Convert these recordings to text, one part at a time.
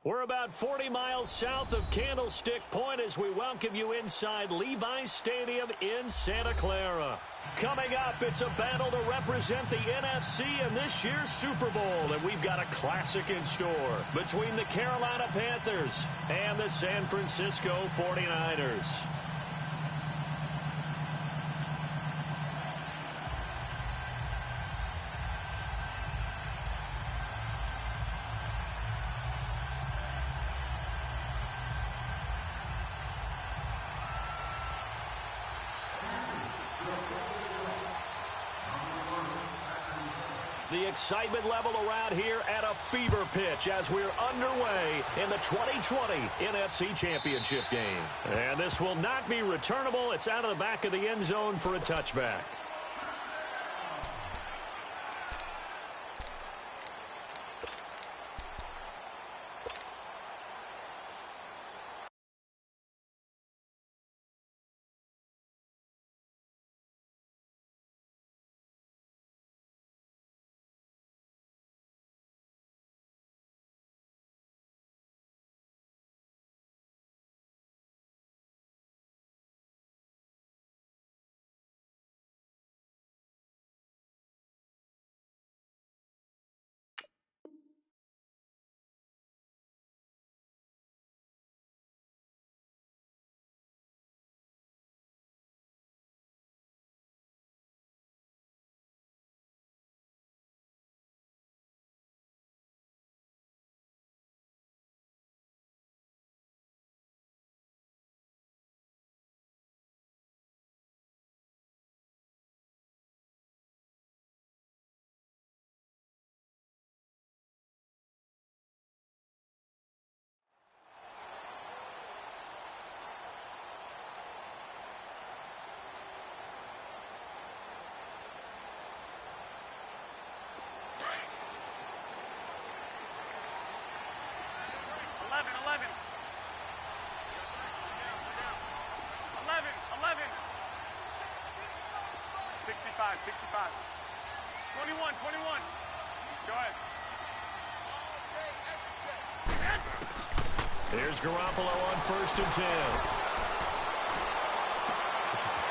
We're about 40 miles south of Candlestick Point as we welcome you inside Levi's Stadium in Santa Clara. Coming up, it's a battle to represent the NFC in this year's Super Bowl, and we've got a classic in store between the Carolina Panthers and the San Francisco 49ers. The excitement level around here at a fever pitch as we're underway in the 2020 NFC Championship game. And this will not be returnable. It's out of the back of the end zone for a touchback. Sixty-five. 21. Go ahead. Here's Garoppolo on 1st and 10.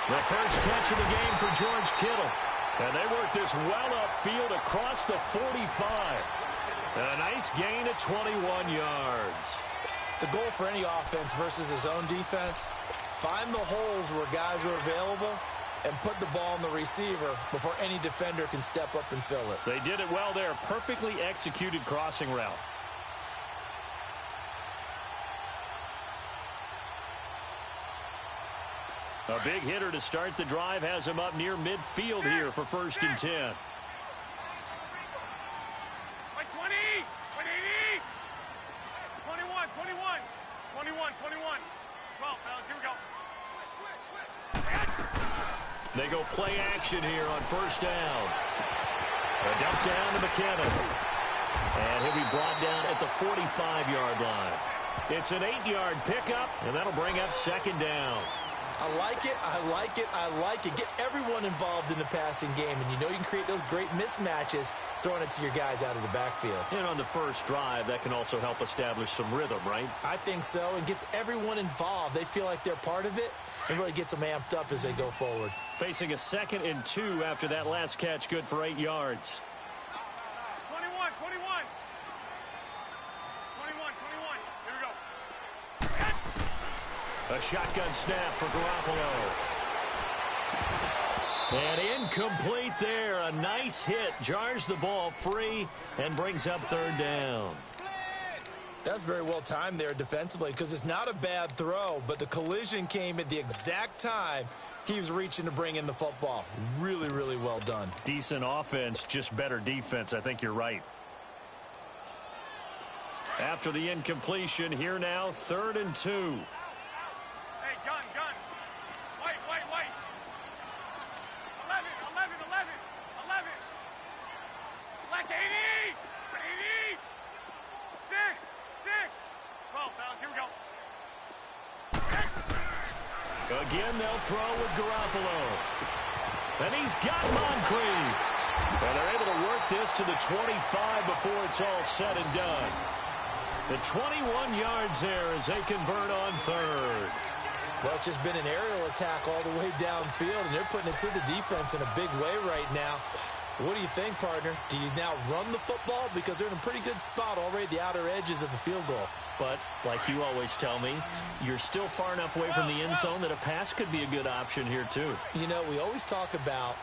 The first catch of the game for George Kittle. And they work this well upfield across the 45. A nice gain of 21 yards. The goal for any offense versus his own defense, find the holes where guys are available and put the ball on the receiver before any defender can step up and fill it. They did it well there. Perfectly executed crossing route. A big hitter to start the drive has him up near midfield here for 1st and 10. 20. 21. 12, fellas, here we go. They go play action here on 1st down. A dump down to McKinnon. And he'll be brought down at the 45-yard line. It's an 8-yard pickup, and that'll bring up 2nd down. I like it. Get everyone involved in the passing game, and you know you can create those great mismatches throwing it to your guys out of the backfield. And on the first drive, that can also help establish some rhythm, right? I think so, and gets everyone involved. They feel like they're part of it, and really gets them amped up as they go forward. Facing a 2nd and 2 after that last catch, good for 8 yards. 21. Here we go. A shotgun snap for Garoppolo. And incomplete there. A nice hit. Jars the ball free and brings up 3rd down. That's very well timed there defensively because it's not a bad throw, but the collision came at the exact time he was reaching to bring in the football. Really, really well done. Decent offense, just better defense. I think you're right. After the incompletion, here now, 3rd and 2. Hey, gun. White. 11. Black 80. 6. 12, fellas, here we go. Again, they'll throw with Garoppolo. And he's got Moncrief. And they're able to work this to the 25 before it's all said and done. The 21 yards there as they convert on third. Well, it's just been an aerial attack all the way downfield, and they're putting it to the defense in a big way right now. What do you think, partner? Do you now run the football? Because they're in a pretty good spot already at the outer edges of the field goal. But, like you always tell me, you're still far enough away from the end zone that a pass could be a good option here, too. You know, we always talk about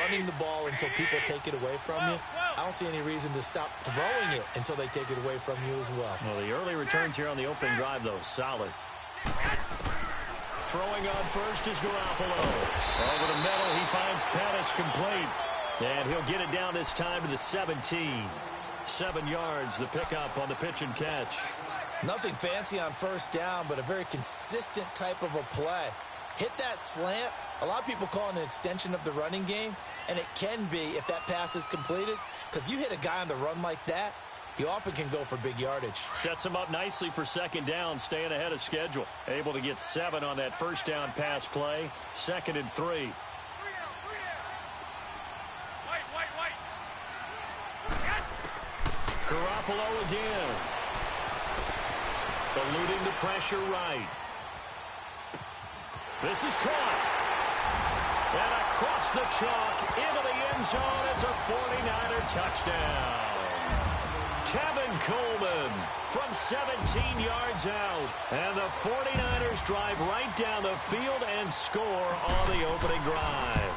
running the ball until people take it away from you. I don't see any reason to stop throwing it until they take it away from you as well. Well, the early returns here on the opening drive, though, solid. Throwing on first is Garoppolo. Over the middle, he finds Pettis complete. And he'll get it down this time to the 17. 7 yards, the pickup on the pitch and catch. Nothing fancy on first down, but a very consistent type of a play. Hit that slant. A lot of people call it an extension of the running game, and it can be if that pass is completed, because you hit a guy on the run like that, he often can go for big yardage. Sets him up nicely for second down, staying ahead of schedule. Able to get 7 on that first down pass play. 2nd and 3. Garoppolo again. Eluding the pressure right. This is caught. And across the chalk into the end zone. It's a 49er touchdown. Tevin Coleman from 17 yards out. And the 49ers drive right down the field and score on the opening drive.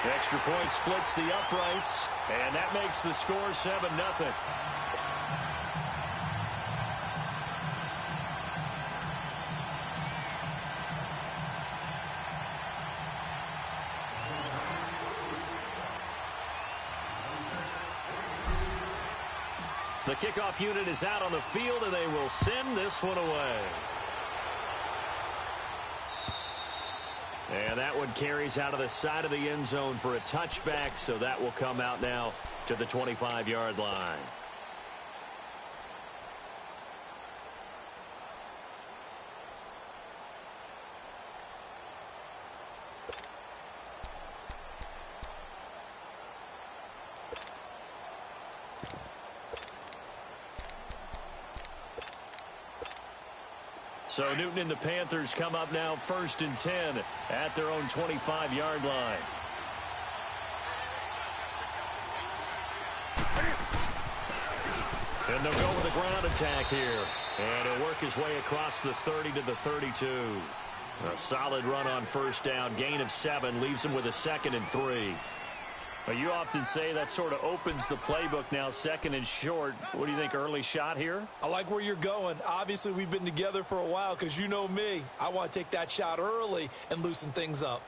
Extra point splits the uprights, and that makes the score 7-0. The kickoff unit is out on the field, and they will send this one away. And that one carries out of the side of the end zone for a touchback, so that will come out now to the 25-yard line. So Newton and the Panthers come up now 1st and 10 at their own 25-yard line. And they'll go with a ground attack here. And he'll work his way across the 30 to the 32. A solid run on first down. Gain of 7 leaves him with a 2nd and 3. Well, you often say that sort of opens the playbook now, 2nd and short. What do you think, early shot here? I like where you're going. Obviously, we've been together for a while because you know me. I want to take that shot early and loosen things up.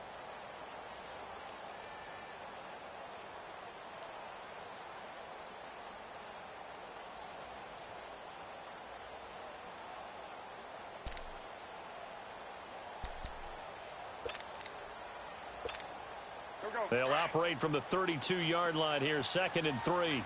They'll operate from the 32-yard line here, 2nd and 3.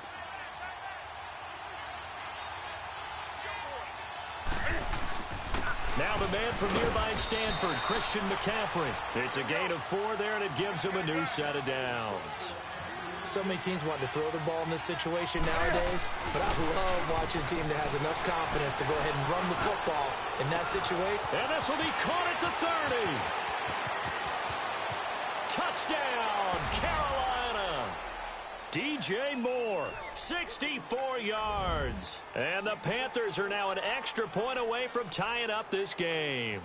Now the man from nearby Stanford, Christian McCaffrey. It's a gain of 4 there, and it gives him a new set of downs. So many teams want to throw the ball in this situation nowadays, but I love watching a team that has enough confidence to go ahead and run the football in that situation. And this will be caught at the 30. Touchdown, Carolina. DJ Moore, 64 yards. And the Panthers are now an extra point away from tying up this game.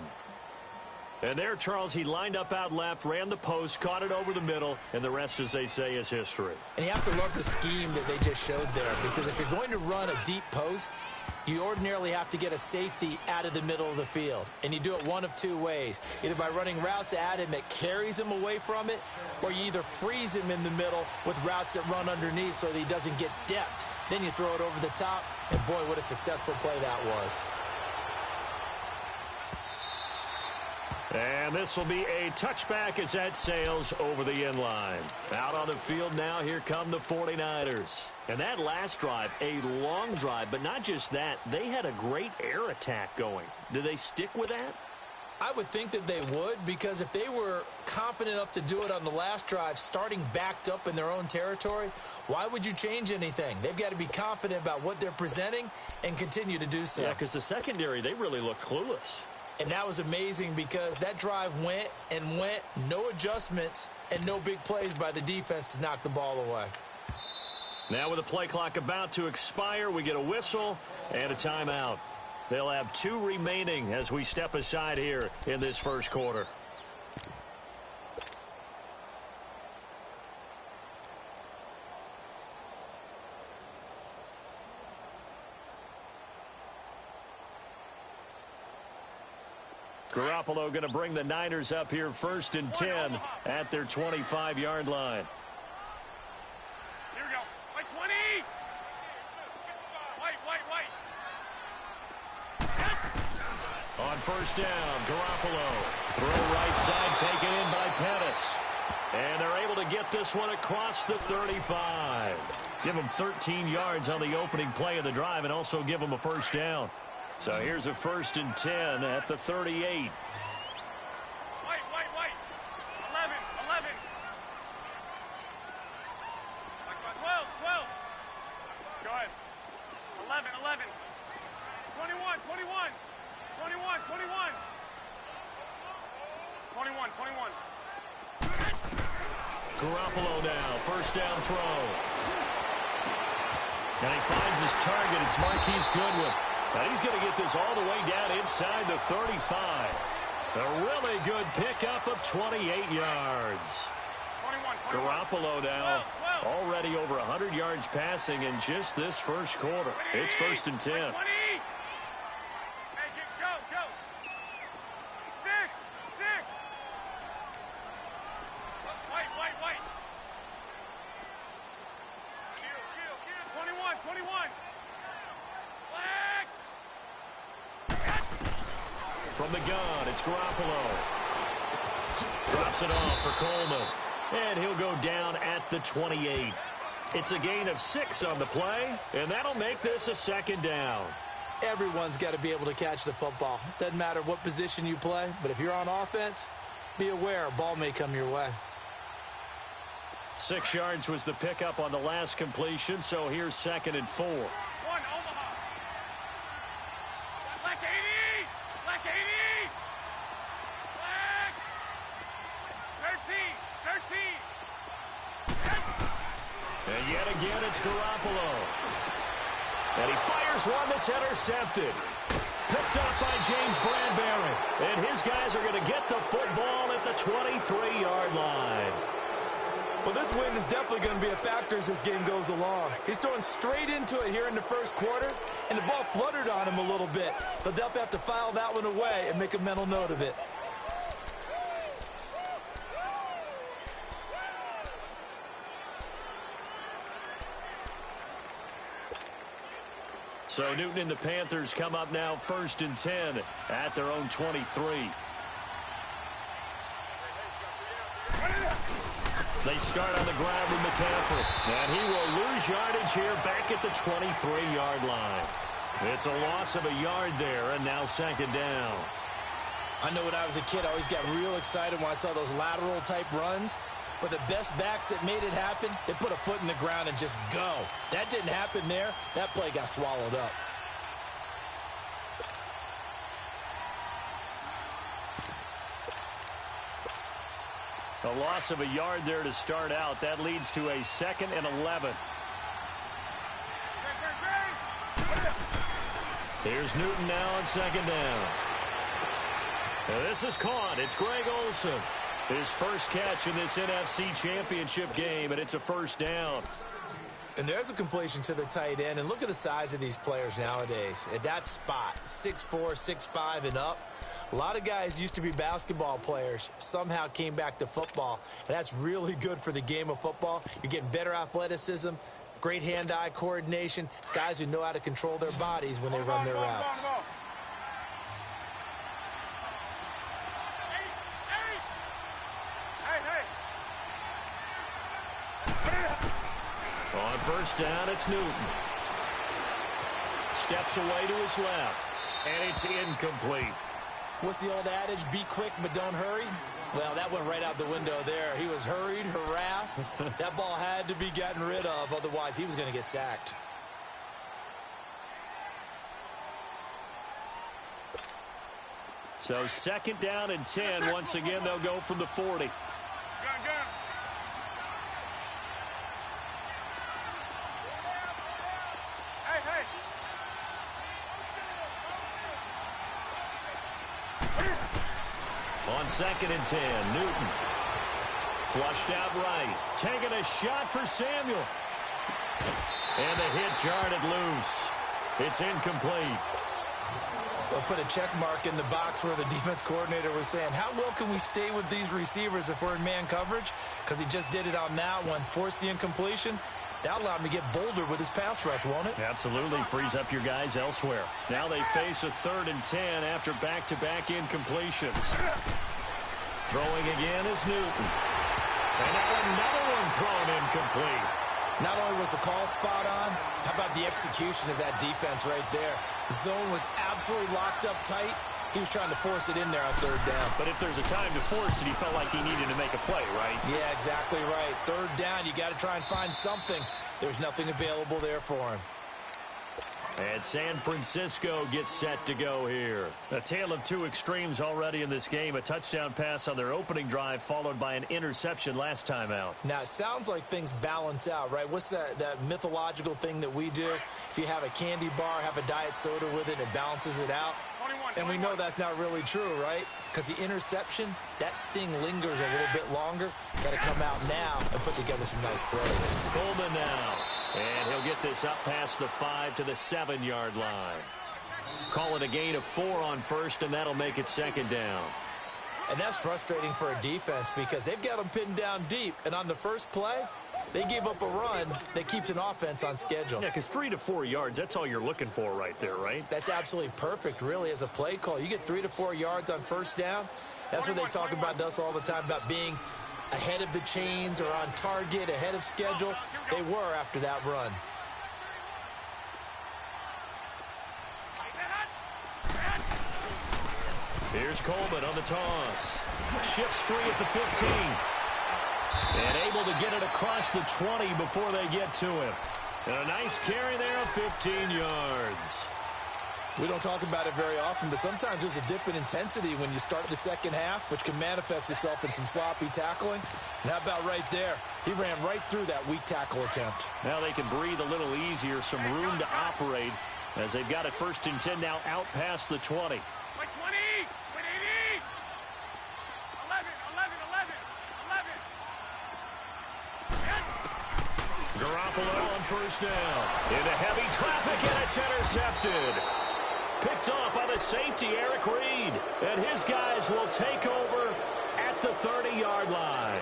And there, Charles, he lined up out left, ran the post, caught it over the middle, and the rest, as they say, is history. And you have to love the scheme that they just showed there, because if you're going to run a deep post, you ordinarily have to get a safety out of the middle of the field. And you do it one of 2 ways. Either by running routes at him that carries him away from it, or you either freeze him in the middle with routes that run underneath so that he doesn't get depth. Then you throw it over the top, and boy, what a successful play that was. And this will be a touchback as that sails over the end line. Out on the field now, here come the 49ers. And that last drive, a long drive, but not just that. They had a great air attack going. Do they stick with that? I would think that they would, because if they were confident enough to do it on the last drive, starting backed up in their own territory, why would you change anything? They've got to be confident about what they're presenting and continue to do so. Yeah, because the secondary, they really looked clueless. And that was amazing because that drive went and went, no adjustments, and no big plays by the defense to knock the ball away. Now with the play clock about to expire, we get a whistle and a timeout. They'll have 2 remaining as we step aside here in this first quarter. Garoppolo going to bring the Niners up here 1st and 10 at their 25-yard line. Here we go. White 20. White. On 1st down, Garoppolo. Throw right side, taken in by Pettis. And they're able to get this one across the 35. Give them 13 yards on the opening play of the drive and also give them a 1st down. So here's a 1st and 10 at the 38. White. 11. Go ahead. 11. 21. Garoppolo now, 1st down throw. And he finds his target. It's Marquise Goodwin. And he's going to get this all the way down inside the 35. A really good pickup of 28 yards. 21. Garoppolo now already over 100 yards passing in just this first quarter. It's 1st and 10. 20. Hey, go. 6. White. 21. Flag. From the gun, it's Garoppolo. Drops it off for Coleman. And he'll go down at the 28. It's a gain of 6 on the play, and that'll make this a 2nd down. Everyone's got to be able to catch the football. Doesn't matter what position you play, but if you're on offense, be aware a ball may come your way. 6 yards was the pickup on the last completion, so here's 2nd and 4. 1, Omaha. Black 80. Flag. 13. And yet again, it's Garoppolo. And he fires one that's intercepted. Picked up by James Bradbury. And his guys are going to get the football at the 23-yard line. Well, this win is definitely going to be a factor as this game goes along. He's throwing straight into it here in the first quarter, and the ball fluttered on him a little bit. They'll definitely have to file that one away and make a mental note of it. So Newton and the Panthers come up now 1st and 10 at their own 23. They start on the ground with McCaffrey. And he will lose yardage here back at the 23-yard line. It's a loss of a yard there, and now 2nd down. I know when I was a kid, I always got real excited when I saw those lateral-type runs. But the best backs that made it happen, they put a foot in the ground and just go. That didn't happen there. That play got swallowed up. A loss of a yard there to start out. That leads to a 2nd and 11. Here's Newton now on 2nd down. And this is caught. It's Greg Olsen. His first catch in this NFC Championship game, and it's a 1st down. And there's a completion to the tight end. And look at the size of these players nowadays. At that spot, 6'4", 6'5", and up. A lot of guys used to be basketball players, somehow came back to football. And that's really good for the game of football. You're getting better athleticism, great hand-eye coordination, guys who know how to control their bodies when they run their routes. On 1st down, it's Newton. Steps away to his left, and it's incomplete. What's the old adage? Be quick, but don't hurry. Well, that went right out the window there. He was hurried, harassed. That ball had to be gotten rid of, otherwise he was going to get sacked. So 2nd down and 10. Once again, they'll go from the 40. Gun. Hey. On 2nd and 10, Newton. Flushed out right. Taking a shot for Samuel. And the hit jarred it loose. It's incomplete. They'll put a check mark in the box where the defense coordinator was saying, how well can we stay with these receivers if we're in man coverage? Because he just did it on that one, forced the incompletion. That allowed him to get bolder with his pass rush, won't it? Absolutely. Frees up your guys elsewhere. Now they face a 3rd and 10 after back-to-back incompletions. Throwing again is Newton. And now another one thrown incomplete. Not only was the call spot on, how about the execution of that defense right there? The zone was absolutely locked up tight. He was trying to force it in there on 3rd down. But if there's a time to force it, he felt like he needed to make a play, right? Yeah, exactly right. 3rd down, you got to try and find something. There's nothing available there for him. And San Francisco gets set to go here. A tale of two extremes already in this game. A touchdown pass on their opening drive, followed by an interception last time out. Now, it sounds like things balance out, right? What's that mythological thing that we do? If you have a candy bar, have a diet soda with it, it balances it out. 21. And we know that's not really true, right? Because the interception, that sting lingers a little bit longer. Got to come out now and put together some nice plays. Coleman now. And he'll get this up past the 5 to the 7-yard line. Call it a gain of 4 on 1st, and that'll make it 2nd down. And that's frustrating for a defense because they've got them pinned down deep. And on the first play, they gave up a run that keeps an offense on schedule. Yeah, because 3 to 4 yards, that's all you're looking for right there, right? That's absolutely perfect, really, as a play call. You get 3 to 4 yards on 1st down. That's what they talk about to us all the time, about being ahead of the chains or on target, ahead of schedule. They were after that run. Here's Coleman on the toss. Shifts free at the 15. And able to get it across the 20 before they get to him. And a nice carry there of 15 yards. We don't talk about it very often, but sometimes there's a dip in intensity when you start the second half, which can manifest itself in some sloppy tackling. And how about right there? He ran right through that weak tackle attempt. Now they can breathe a little easier, some room to operate as they've got it 1st and 10 now out past the 20. 20, 80. 11. Garoppolo on 1st down. Into heavy traffic, and it's intercepted. Picked off by the safety, Eric Reed. And his guys will take over at the 30-yard line.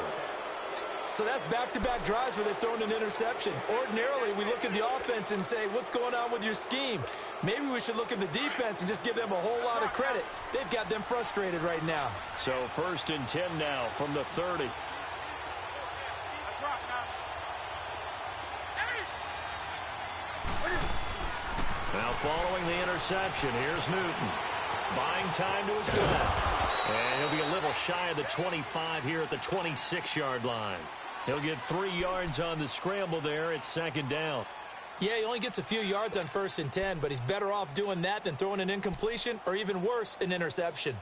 So that's back-to-back drives where they've thrown an interception. Ordinarily, we look at the offense and say, what's going on with your scheme? Maybe we should look at the defense and just give them a whole lot of credit. They've got them frustrated right now. So 1st and 10 now from the 30. Now following the interception, here's Newton. Buying time to his left. And he'll be a little shy of the 25 here at the 26-yard line. He'll get 3 yards on the scramble there at 2nd down. Yeah, he only gets a few yards on 1st and 10, but he's better off doing that than throwing an incompletion or even worse, an interception.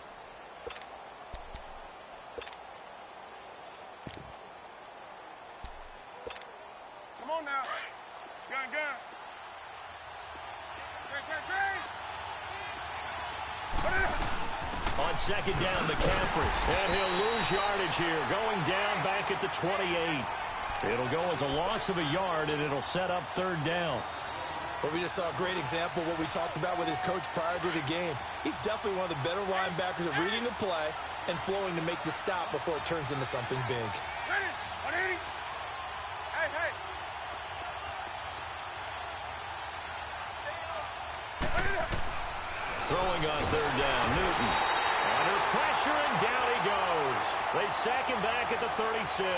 Come on now. Gun. On 2nd down, McCaffrey. And he'll lose yardage here, going down back at the 28. It'll go as a loss of a yard, and it'll set up 3rd down. Well, we just saw a great example of what we talked about with his coach prior to the game. He's definitely one of the better linebackers at reading the play and flowing to make the stop before it turns into something big. Ready? 180. Hey. Throwing on 3rd down, Newton. Under pressure, and down he goes. They sack him back at the 36.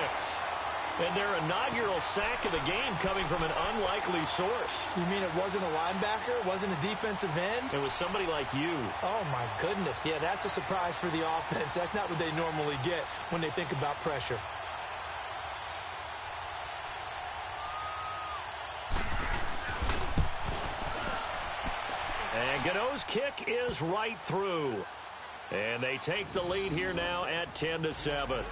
And their inaugural sack of the game coming from an unlikely source. You mean it wasn't a linebacker? It wasn't a defensive end? It was somebody like you. Oh, my goodness. Yeah, that's a surprise for the offense. That's not what they normally get when they think about pressure. And Godot's kick is right through. And they take the lead here now at 10-7.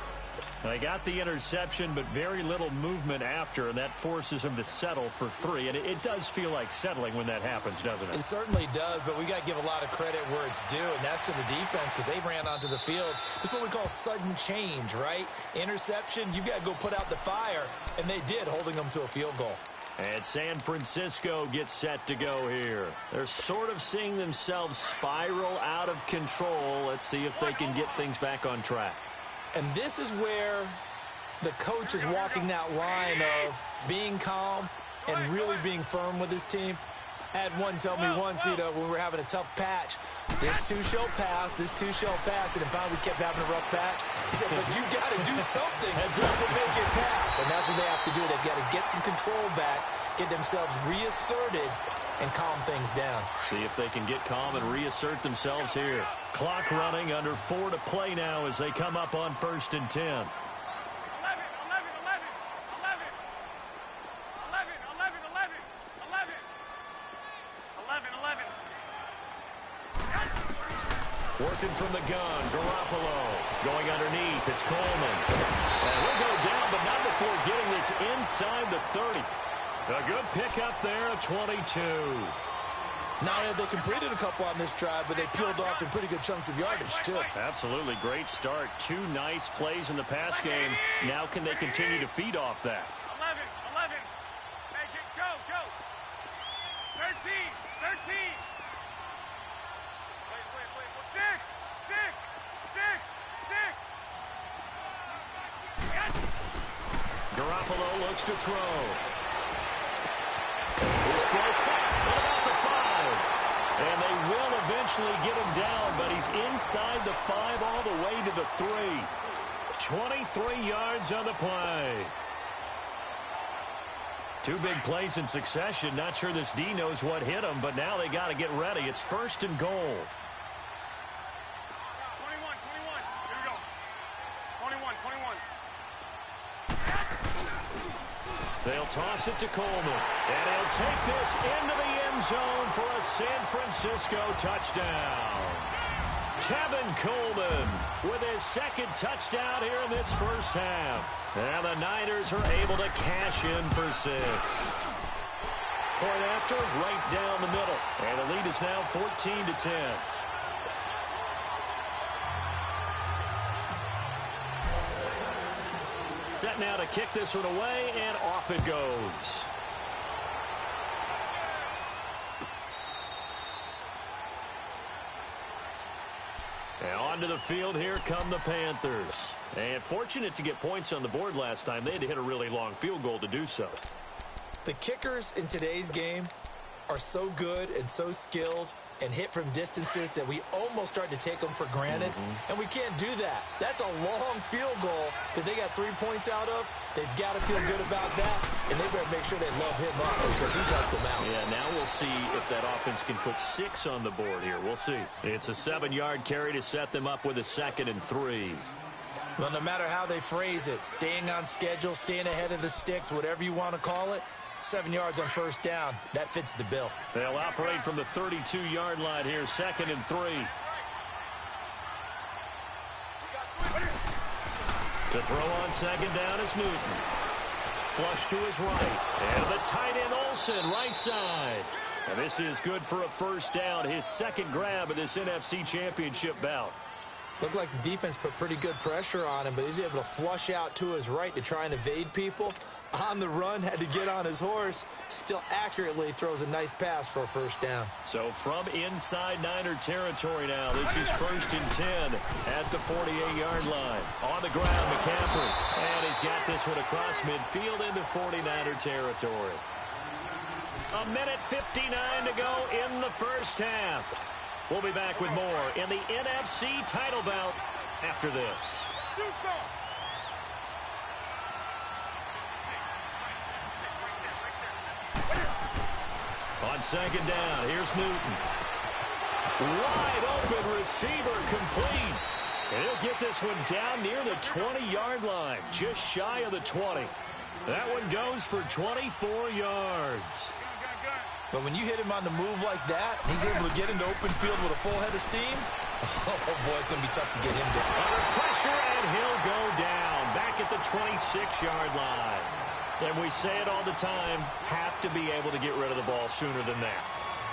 They got the interception, but very little movement after, and that forces them to settle for 3. And it does feel like settling when that happens, doesn't it? It certainly does, but we got to give a lot of credit where it's due, and that's to the defense because they ran onto the field. This is what we call sudden change, right? Interception, you got to go put out the fire, and they did, holding them to a field goal. And San Francisco gets set to go here. They're sort of seeing themselves spiral out of control. Let's see if they can get things back on track. And this is where the coach is walking that line of being calm and really being firm with his team. I had one tell me once, when we were having a tough patch, this too shall pass, and then finally we kept having a rough patch. He said, but you got to do something to make it pass. And that's what they have to do. They've got to get some control back, get themselves reasserted, and calm things down. See if they can get calm and reassert themselves here. Clock running, under 4 to play now as they come up on 1st and 10. 11. Working from the gun, Garoppolo. Going underneath, it's Coleman. And he'll go down, but not before getting this inside the 30. A good pickup there at 22. Now they completed a couple on this drive, but they peeled off some pretty good chunks of yardage, too. Absolutely great start. 2 nice plays in the pass game. Now can they continue to feed off that? 11. Make it go. 13. 6. Garoppolo looks to throw. His throw caught at about the 5. And they will eventually get him down, but he's inside the 5 all the way to the 3. 23 yards on the play. 2 big plays in succession. Not sure this D knows what hit him, but now they got to get ready. It's 1st and goal. 21. Here we go. 21. They'll toss it to Coleman, and he'll take this into the end zone for a San Francisco touchdown. Tevin Coleman with his 2nd touchdown here in this first half. And the Niners are able to cash in for 6. Point after, right down the middle. And the lead is now 14-10. Set now to kick this one away, and off it goes. And onto the field, here come the Panthers. And fortunate to get points on the board last time. They had to hit a really long field goal to do so. The kickers in today's game are so good and so skilled and hit from distances that we almost start to take them for granted. And we can't do that. That's a long field goal that they got 3 points out of. They've got to feel good about that, and they better make sure they love him up because he's helped them out. Yeah, now we'll see if that offense can put 6 on the board here. We'll see. It's a 7-yard carry to set them up with a 2nd and 3. Well, no matter how they phrase it, staying on schedule, staying ahead of the sticks, whatever you want to call it, 7 yards on 1st down. That fits the bill. They'll operate from the 32-yard line here, 2nd and 3. To throw on 2nd down is Newton. Flush to his right. And the tight end Olsen, right side. And this is good for a 1st down, his 2nd grab of this NFC Championship bout. Looked like the defense put pretty good pressure on him, but he's able to flush out to his right to try and evade people. On the run, had to get on his horse. Still accurately throws a nice pass for a 1st down. So from inside Niner territory now, this is 1st and 10 at the 48-yard line. On the ground, McCaffrey. And he's got this one across midfield into 49er territory. 1:59 to go in the first half. We'll be back with more in the NFC title bout after this. On second down, here's Newton. Wide open receiver complete. And he'll get this one down near the 20-yard line, just shy of the 20. That one goes for 24 yards. But when you hit him on the move like that, he's able to get into open field with a full head of steam. Oh, boy, it's going to be tough to get him down. Under pressure, and he'll go down back at the 26-yard line. And we say it all the time, have to be able to get rid of the ball sooner than that.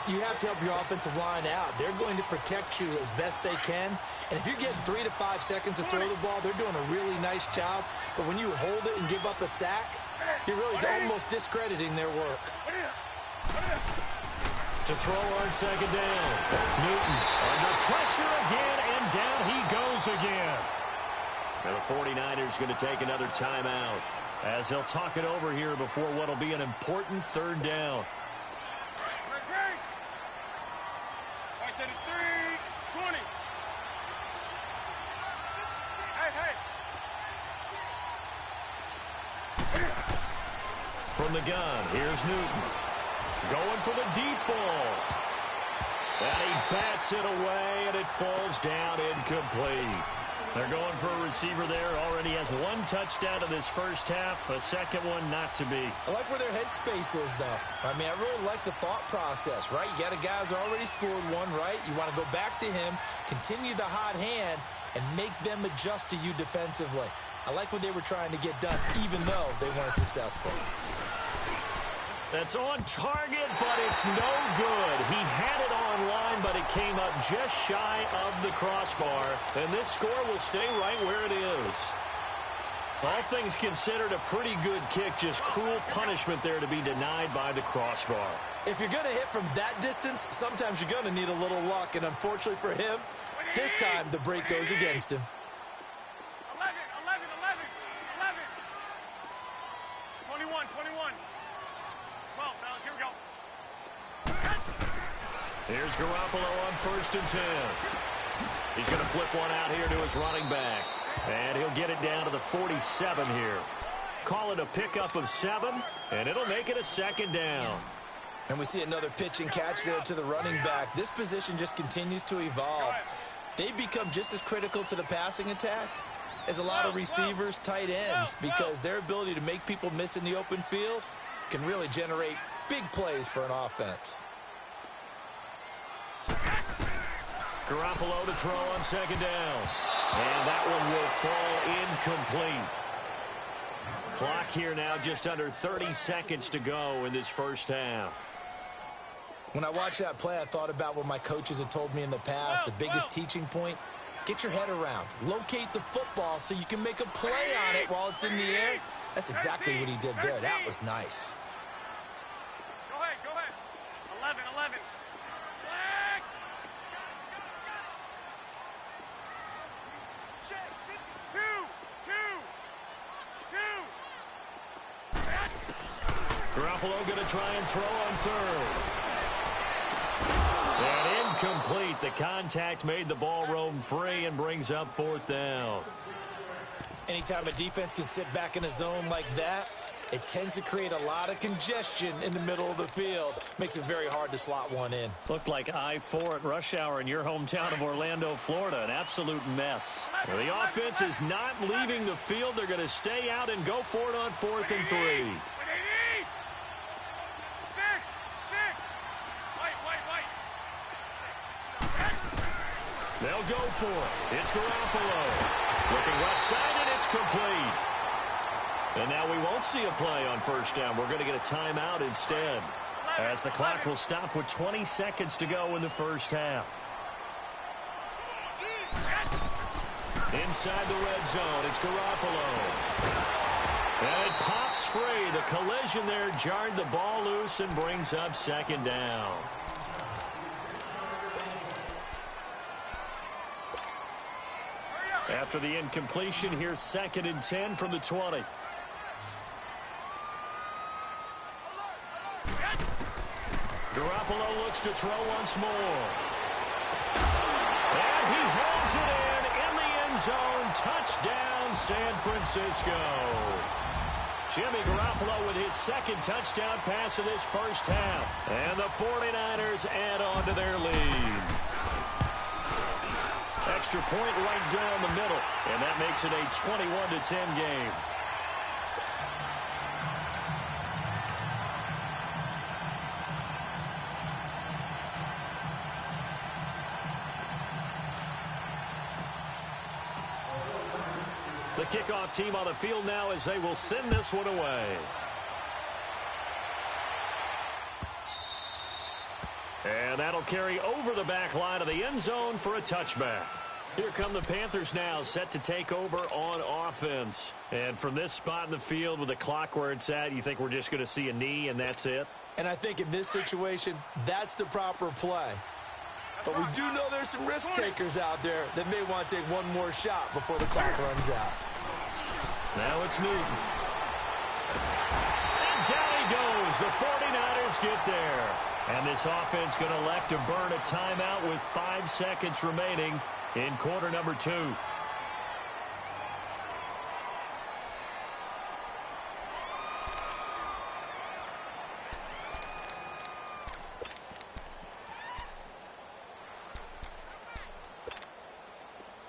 You have to help your offensive line out. They're going to protect you as best they can. And if you're getting 3 to 5 seconds to throw the ball, they're doing a really nice job. But when you hold it and give up a sack, you're really almost discrediting their work. To throw on second down. Newton under pressure again, and down he goes again. Now the 49ers going to take another timeout as they'll talk it over here before what will be an important third down. From the gun, here's Newton. Going for the deep ball. And he bats it away, and it falls down incomplete. They're going for a receiver there. Already has one touchdown in this first half. A second one not to be. I like where their headspace is, though. I mean, I really like the thought process, right? You got a guy who's already scored one, right? You want to go back to him, continue the hot hand, and make them adjust to you defensively. I like what they were trying to get done, even though they weren't successful. That's on target, but it's no good. He had it on line, but it came up just shy of the crossbar. And this score will stay right where it is. All things considered, a pretty good kick. Just cruel punishment there to be denied by the crossbar. If you're going to hit from that distance, sometimes you're going to need a little luck. And unfortunately for him, this time the break goes against him. 11. 21. 12, fellas, here we go. Here's Garoppolo on 1st and 10. He's going to flip one out here to his running back. And he'll get it down to the 47 here. Call it a pickup of 7, and it'll make it a second down. And we see another pitch and catch there to the running back. This position just continues to evolve. They become just as critical to the passing attack as a lot of receivers, tight ends, because their ability to make people miss in the open field can really generate big plays for an offense. Garoppolo to throw on second down. And that one will fall incomplete. Clock here now just under 30 seconds to go in this first half. When I watched that play, I thought about what my coaches had told me in the past. The biggest teaching point, get your head around. Locate the football so you can make a play on it while it's in the air. That's exactly what he did there. That was nice. Go ahead. 11. Flag. Two. Garoppolo going to try and throw on third. And incomplete. The contact made the ball roam free and brings up 4th down. Anytime a defense can sit back in a zone like that, it tends to create a lot of congestion in the middle of the field. Makes it very hard to slot one in. Looked like I-4 at rush hour in your hometown of Orlando, Florida. An absolute mess. The offense is not leaving the field. They're going to stay out and go for it on 4th and 3. They'll go for it. It's Garoppolo. Looking left side, and it's complete. And now we won't see a play on 1st down. We're going to get a timeout instead, as the clock will stop with 20 seconds to go in the first half. Inside the red zone, it's Garoppolo. And it pops free. The collision there jarred the ball loose and brings up 2nd down. After the incompletion, here's 2nd and 10 from the 20. Garoppolo looks to throw once more. And he holds it in the end zone. Touchdown, San Francisco. Jimmy Garoppolo with his second touchdown pass of this first half. And the 49ers add on to their lead. Extra point right down the middle. And that makes it a 21-10 game. The kickoff team on the field now as they will send this one away. And that'll carry over the back line of the end zone for a touchback. Here come the Panthers now, set to take over on offense. And from this spot in the field with the clock where it's at, you think we're just going to see a knee and that's it? And I think in this situation, that's the proper play. But we do know there's some risk takers out there that may want to take one more shot before the clock runs out. Now it's Newton. And down he goes. The 49ers get there. And this offense going to elect to burn a timeout with 5 seconds remaining in quarter number 2.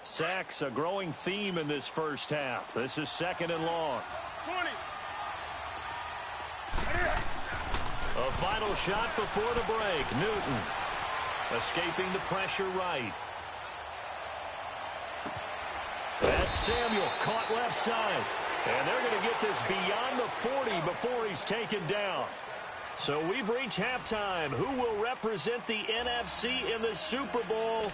Sacks, a growing theme in this first half. This is second and long. 20. A final shot before the break. Newton escaping the pressure right. That's Samuel caught left side. And they're going to get this beyond the 40 before he's taken down. So we've reached halftime. Who will represent the NFC in the Super Bowl?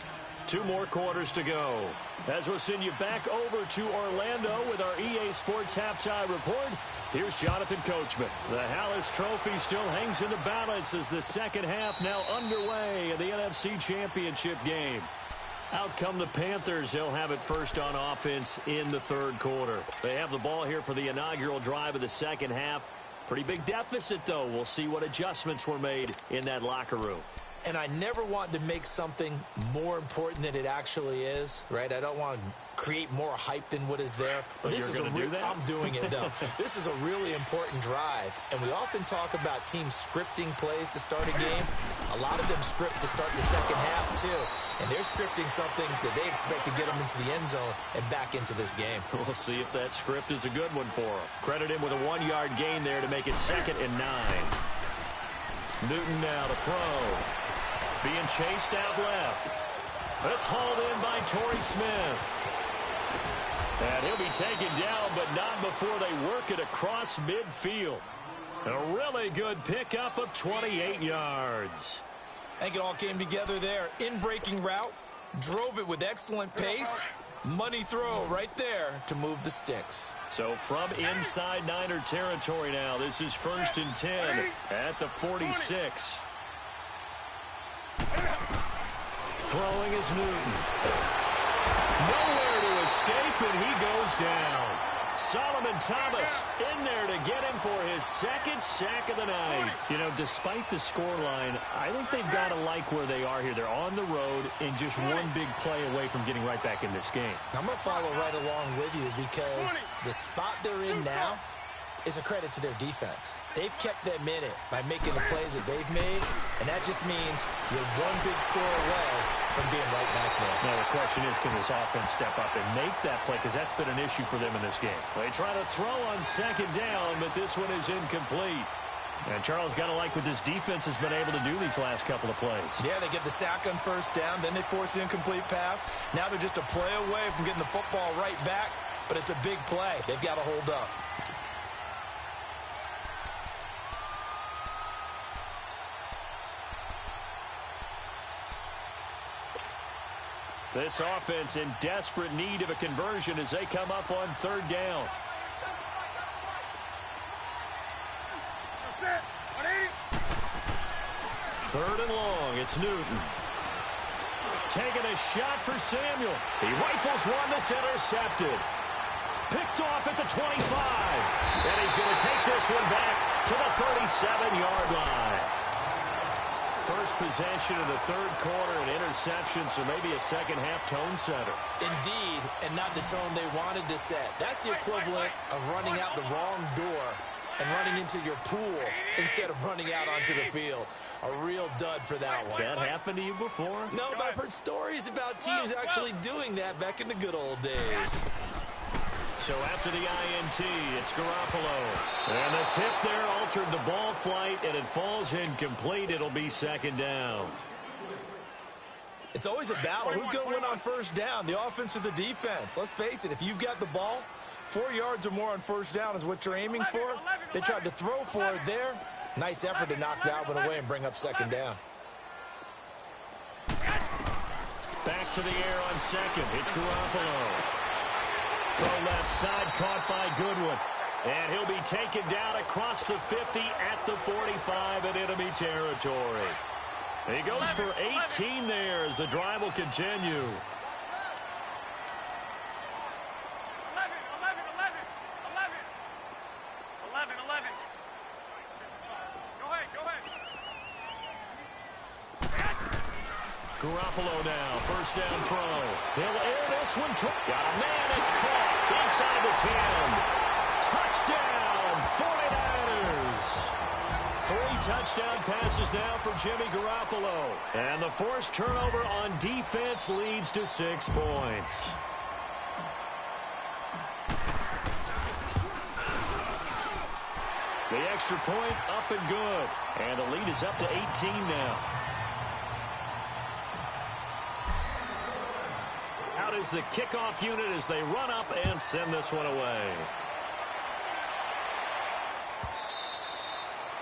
2 more quarters to go. As we'll send you back over to Orlando with our EA Sports Halftime Report, here's Jonathan Coachman. The Hallis Trophy still hangs in the balance as the second half now underway in the NFC Championship game. Out come the Panthers. They'll have it first on offense in the third quarter. They have the ball here for the inaugural drive of the second half. Pretty big deficit, though. We'll see what adjustments were made in that locker room. And I never want to make something more important than it actually is, right? I don't want to create more hype than what is there. But this is I'm doing it, though. This is a really important drive. And we often talk about teams scripting plays to start a game. A lot of them script to start the second half, too. And they're scripting something that they expect to get them into the end zone and back into this game. We'll see if that script is a good one for them. Credit him with a 1-yard gain there to make it 2nd and 9. Newton now to throw. Being chased out left. It's hauled in by Torrey Smith. And he'll be taken down, but not before they work it across midfield. A really good pickup of 28 yards. I think it all came together there. In-breaking route. Drove it with excellent pace. Money throw right there to move the sticks. So from inside Niner territory now, this is 1st and 10 at the 46. Throwing is Newton. Nowhere to escape, and he goes down. Solomon Thomas in there to get him for his 2nd sack of the night. You know, despite the scoreline, I think they've got to like where they are here. They're on the road and just one big play away from getting right back in this game. I'm going to follow right along with you because the spot they're in now is a credit to their defense. They've kept them in it by making the plays that they've made, and that just means you're one big score away from being right back there. Now, the question is, can this offense step up and make that play? Because that's been an issue for them in this game. They try to throw on 2nd down, but this one is incomplete. And Charles got to like what this defense has been able to do these last couple of plays. Yeah, they get the sack on 1st down, then they force the incomplete pass. Now they're just a play away from getting the football right back, but it's a big play. They've got to hold up. This offense in desperate need of a conversion as they come up on 3rd down. Third and long, it's Newton. Taking a shot for Samuel. He rifles one that's intercepted. Picked off at the 25. And he's going to take this one back to the 37-yard line. first possession of the third quarter, an interception, so maybe a second-half tone setter. Indeed, and not the tone they wanted to set. That's the equivalent of running out the wrong door and running into your pool instead of running out onto the field. A real dud for that one. Has that happened to you before? No, but I've heard stories about teams actually doing that back in the good old days. So after the INT, it's Garoppolo. And the tip there altered the ball flight, and it falls incomplete. It'll be second down. It's always a battle. Who's going to win on first down, the offense or the defense? Let's face it, if you've got the ball, 4 yards or more on first down is what you're aiming for. They tried to throw for it there. Nice effort to knock that one away and bring up second down. Back to the air on second. It's Garoppolo. Throw left side, caught by Goodwin. And he'll be taken down across the 50 at the 45 in enemy territory. He goes for 18 there as the drive will continue. 11. Go ahead. Garoppolo now, first down throw. He'll air this one. Got a man, it's caught inside the 10. Touchdown, 49ers. 3 touchdown passes now for Jimmy Garoppolo. And the forced turnover on defense leads to 6 points. The extra point up and good. And the lead is up to 18 now. Out is the kickoff unit as they run up and send this one away.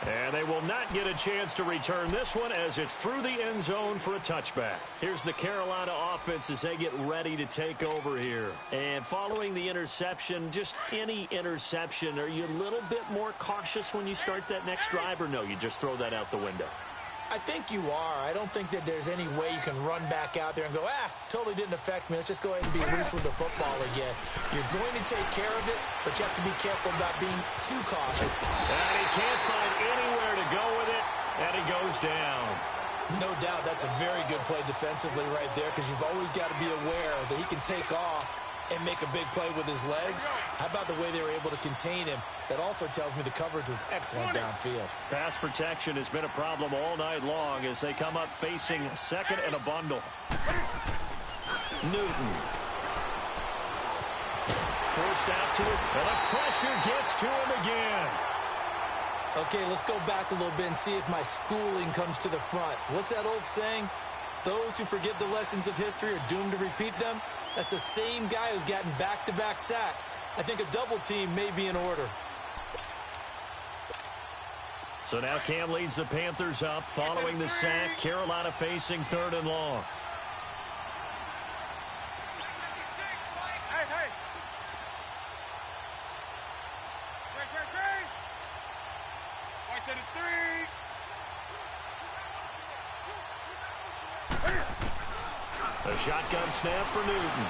And they will not get a chance to return this one as it's through the end zone for a touchback. Here's the Carolina offense as they get ready to take over here. And following the interception, just any interception, are you a little bit more cautious when you start that next drive, or no, you just throw that out the window? I think you are. I don't think that there's any way you can run back out there and go, totally didn't affect me. Let's just go ahead and be loose with the football again. You're going to take care of it, but you have to be careful about being too cautious. And he can't find anywhere to go with it, and he goes down. No doubt that's a very good play defensively right there, because you've always got to be aware that he can take off and make a big play with his legs. How about the way they were able to contain him? That also tells me the coverage was excellent downfield. Pass protection has been a problem all night long as they come up facing second and a bundle. Newton. Forced out to it, and the pressure gets to him again. Okay, let's go back a little bit and see if my schooling comes to the front. What's that old saying? Those who forget the lessons of history are doomed to repeat them. That's the same guy who's gotten back-to-back sacks. I think a double team may be in order. So now Cam leads the Panthers up following the sack. Carolina facing 3rd and long. Hey. Right to the 3. A shotgun snap for Newton.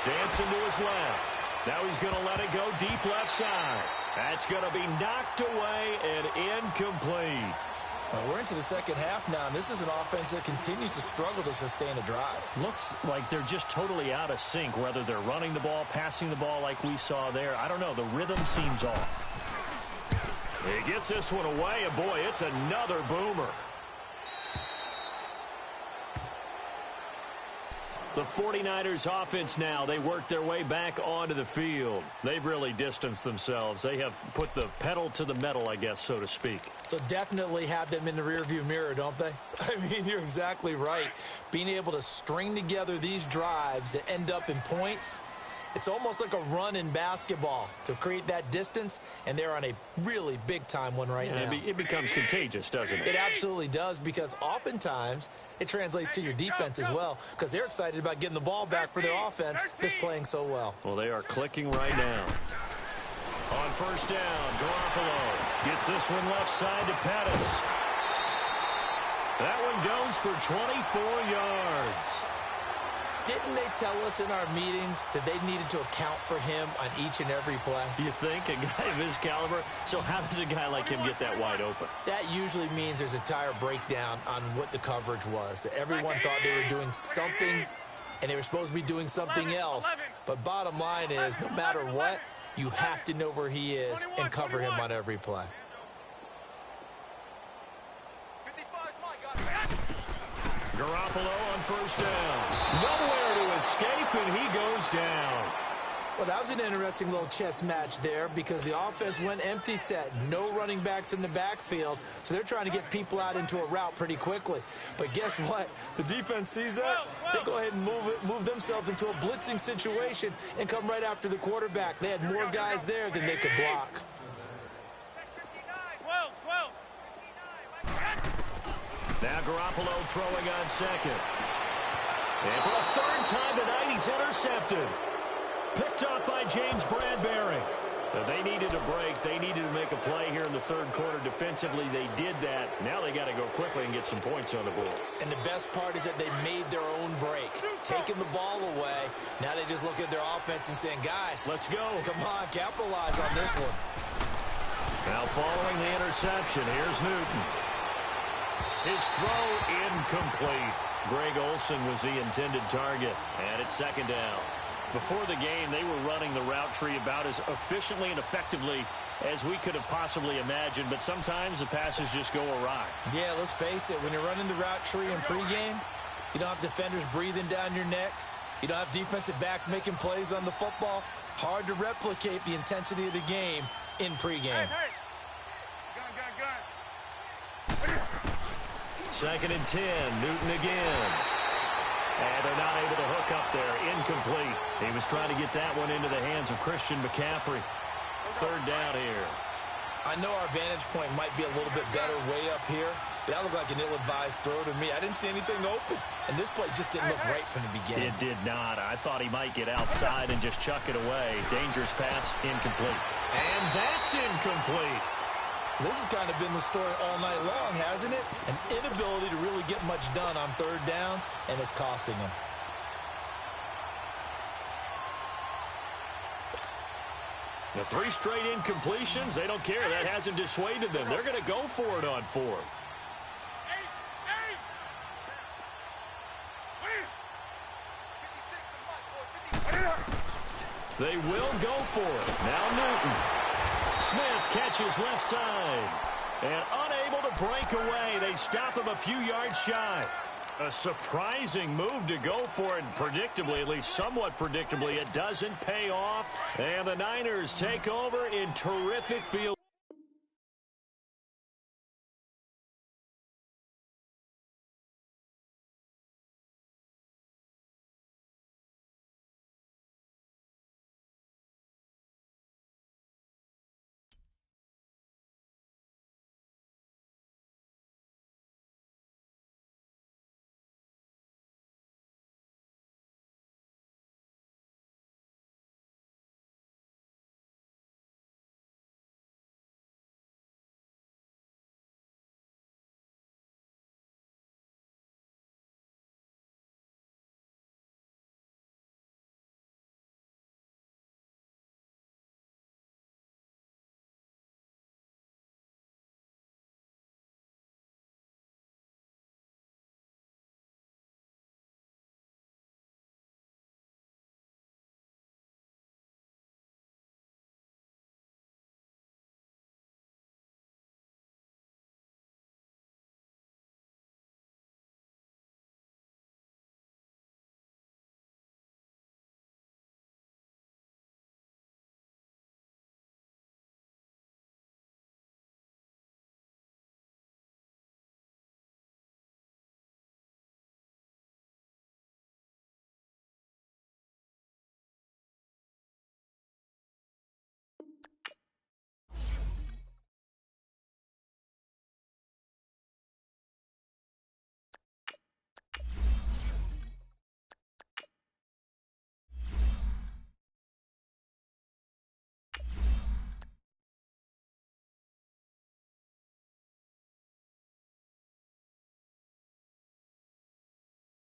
Dancing to his left. Now he's going to let it go deep left side. That's going to be knocked away and incomplete. We're into the second half now, and this is an offense that continues to struggle to sustain a drive. Looks like they're just totally out of sync, whether they're running the ball, passing the ball like we saw there. I don't know. The rhythm seems off. He gets this one away, and boy, it's another boomer. The 49ers offense now, they work their way back onto the field. They've really distanced themselves. They have put the pedal to the metal, I guess, so to speak. So definitely have them in the rearview mirror, don't they? I mean, you're exactly right. Being able to string together these drives that end up in points, it's almost like a run in basketball to create that distance, and they're on a really big-time one right now. It becomes contagious, doesn't it? It absolutely does, because oftentimes it translates to your defense as well, because they're excited about getting the ball back for their offense that's playing so well. Well, they are clicking right now. On first down, Garoppolo gets this one left side to Pettis. That one goes for 24 yards. Didn't they tell us in our meetings that they needed to account for him on each and every play? You think? A guy of his caliber? So how does a guy like him get that wide open? That usually means there's a tire breakdown on what the coverage was. That everyone thought they were doing something, and they were supposed to be doing something else. But bottom line is, no matter what, you have to know where he is and cover him on every play. Garoppolo on first down. Nowhere to escape, and he goes down. Well, that was an interesting little chess match there because the offense went empty set. No running backs in the backfield, so they're trying to get people out into a route pretty quickly. But guess what? The defense sees that. They go ahead and move themselves into a blitzing situation and come right after the quarterback. They had more guys there than they could block. 12. Now Garoppolo throwing on second. And for the third time tonight, he's intercepted. Picked up by James Bradbury. They needed a break. They needed to make a play here in the third quarter defensively. They did that. Now they got to go quickly and get some points on the board. And the best part is that they made their own break, taking the ball away. Now they just look at their offense and saying, guys, let's go. Come on, capitalize on this one. Now following the interception, here's Newton. His throw incomplete. Greg Olsen was the intended target, and it's second down. Before the game, they were running the route tree about as efficiently and effectively as we could have possibly imagined, but sometimes the passes just go awry. Yeah, let's face it. When you're running the route tree in pregame, you don't have defenders breathing down your neck. You don't have defensive backs making plays on the football. Hard to replicate the intensity of the game in pregame. Hey. Gun. 2nd and 10, Newton again. And they're not able to hook up there. Incomplete. He was trying to get that one into the hands of Christian McCaffrey. Third down here. I know our vantage point might be a little bit better way up here, but that looked like an ill-advised throw to me. I didn't see anything open, and this play just didn't look right from the beginning. It did not. I thought he might get outside and just chuck it away. Dangerous pass, incomplete. And that's incomplete. This has kind of been the story all night long, hasn't it? An inability to really get much done on third downs, and it's costing them. The 3 straight incompletions, they don't care. That hasn't dissuaded them. They're going to go for it on 4th. They will go for it. Now Newton. Smith catches left side. And unable to break away. They stop him a few yards shy. A surprising move to go for it. Predictably, at least somewhat predictably, it doesn't pay off. And the Niners take over in terrific field.